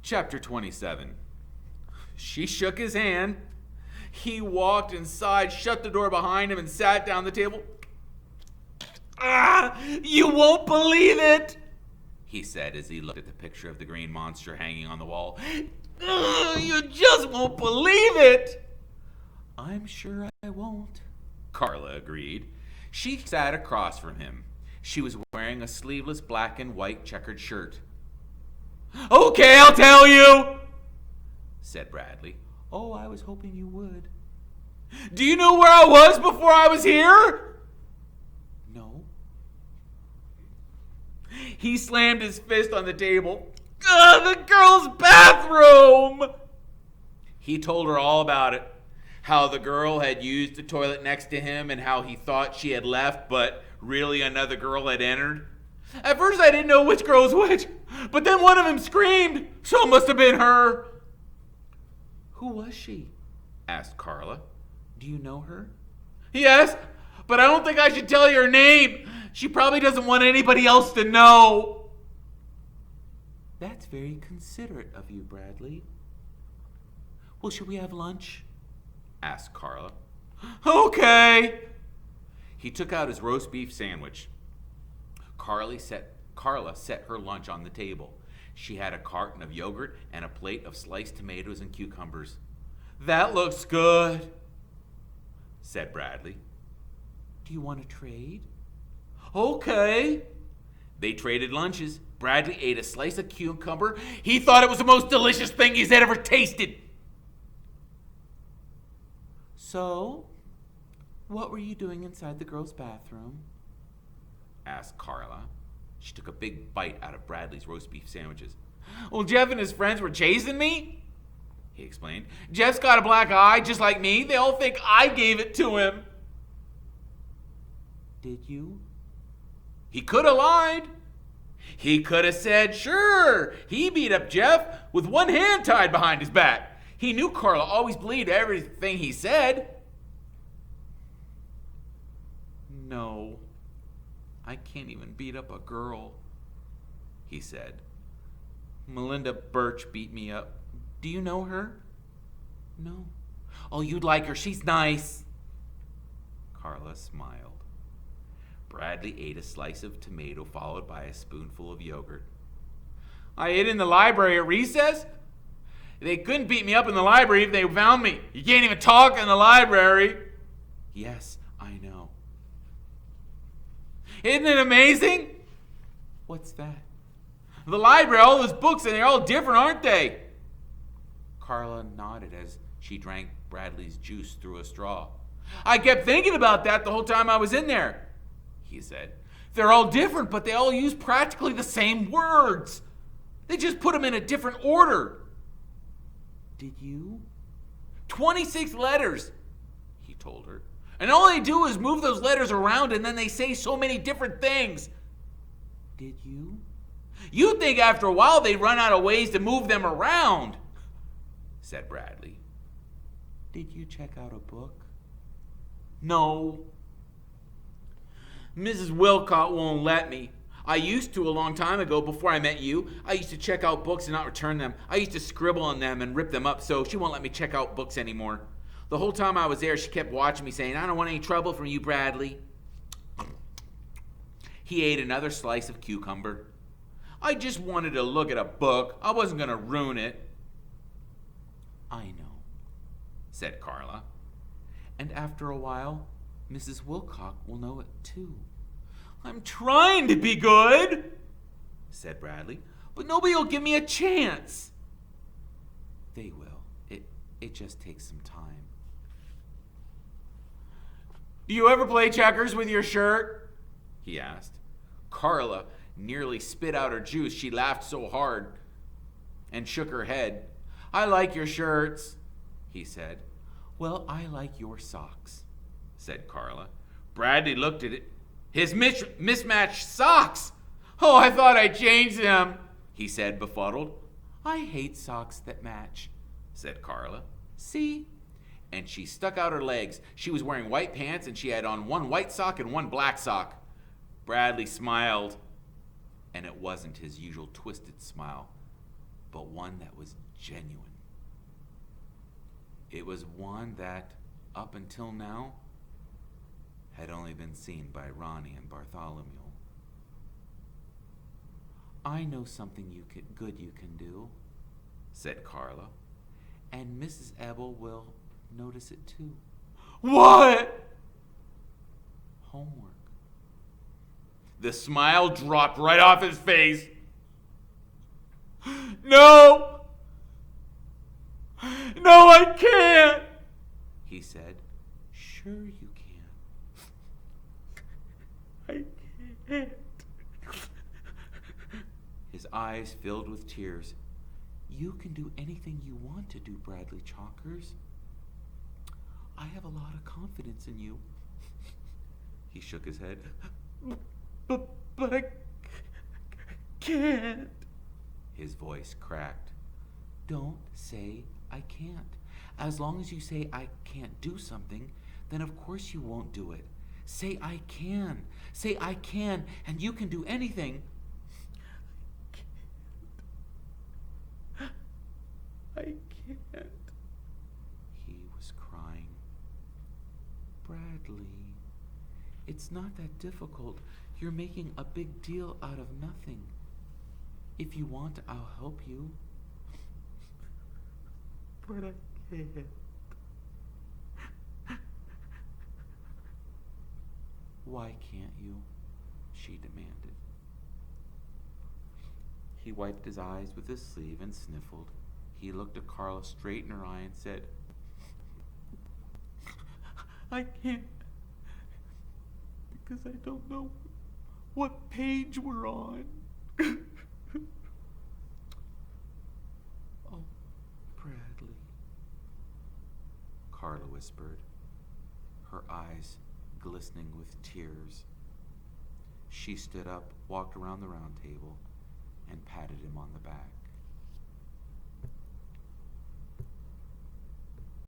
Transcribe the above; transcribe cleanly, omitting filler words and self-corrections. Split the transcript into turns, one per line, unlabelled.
Chapter 27. She shook his hand. He walked inside, shut the door behind him, and sat down at the table. You won't believe it, he said as he looked at the picture of the green monster hanging on the wall. You just won't believe it. I'm sure I won't, Carla agreed. She sat across from him. She was wearing a sleeveless black and white checkered shirt. Okay, I'll tell you, said Bradley. Oh, I was hoping you would. Do you know where I was before I was here? No. He slammed his fist on the table. The girl's bathroom! He told her all about it. How the girl had used the toilet next to him and how he thought she had left, but really another girl had entered. At first I didn't know which girl was which, but then one of them screamed, so it must have been her. Who was she? Asked Carla. Do you know her? Yes, but I don't think I should tell you her name. She probably doesn't want anybody else to know. That's very considerate of you, Bradley. Well, should we have lunch? Asked Carla. Okay. He took out his roast beef sandwich. Carla set her lunch on the table. She had a carton of yogurt and a plate of sliced tomatoes and cucumbers. That looks good, said Bradley. Do you want to trade? Okay. They traded lunches. Bradley ate a slice of cucumber. He thought it was the most delicious thing he's ever tasted. So, what were you doing inside the girls' bathroom? Asked Carla. She took a big bite out of Bradley's roast beef sandwiches. Well, Jeff and his friends were chasing me, he explained. Jeff's got a black eye, just like me. They all think I gave it to him. Did you? He could have lied. He could have said, sure, he beat up Jeff with one hand tied behind his back. He knew Carla always believed everything he said. No, I can't even beat up a girl, he said. Melinda Birch beat me up. Do you know her? No. Oh, you'd like her. She's nice. Carla smiled. Bradley ate a slice of tomato followed by a spoonful of yogurt. I hid in the library at recess. They couldn't beat me up in the library if they found me. You can't even talk in the library. Yes, I know. Isn't it amazing? What's that? The library, all those books, and they're all different, aren't they? Carla nodded as she drank Bradley's juice through a straw. I kept thinking about that the whole time I was in there, he said. They're all different, but they all use practically the same words. They just put them in a different order. Did you? 26 letters, he told her. And all they do is move those letters around and then they say so many different things. Did you? You'd think after a while they'd run out of ways to move them around, said Bradley. Did you check out a book? No. Mrs. Wilcott won't let me. I used to a long time ago before I met you. I used to check out books and not return them. I used to scribble on them and rip them up, so she won't let me check out books anymore. The whole time I was there, she kept watching me saying, I don't want any trouble from you, Bradley. He ate another slice of cucumber. I just wanted to look at a book. I wasn't going to ruin it. I know, said Carla. And after a while, Mrs. Wilcock will know it too. I'm trying to be good, said Bradley, but nobody will give me a chance. They will. It just takes some time. Do you ever play checkers with your shirt? He asked. Carla nearly spit out her juice. She laughed so hard and shook her head. I like your shirts, he said. Well, I like your socks, said Carla. Bradley looked at it. His mismatched socks! Oh, I thought I changed them, he said, befuddled. I hate socks that match, said Carla. See? And she stuck out her legs. She was wearing white pants and she had on one white sock and one black sock. Bradley smiled, and it wasn't his usual twisted smile. but one that was genuine. It was one that, up until now, had only been seen by Ronnie and Bartholomew. "I know something good you can do," said Carla, "and Mrs. Ebel will notice it too." "What?" "Homework." The smile dropped right off his face. "No! No, I can't!" he said. "Sure you can." "I can't." His eyes filled with tears. "You can do anything you want to do, Bradley Chalkers. I have a lot of confidence in you." He shook his head. But I can't." His voice cracked. "Don't say I can't. As long as you say I can't do something, then of course you won't do it. Say I can. Say I can, and you can do anything." I can't. He was crying. "Bradley, it's not that difficult. You're making a big deal out of nothing. If you want, I'll help you." "But I can't." "Why can't you?" she demanded. He wiped his eyes with his sleeve and sniffled. He looked at Carla straight in her eye and said, "I can't, because I don't know what page we're on." "Oh, Bradley," Carla whispered, her eyes glistening with tears. She stood up, walked around the round table, and patted him on the back.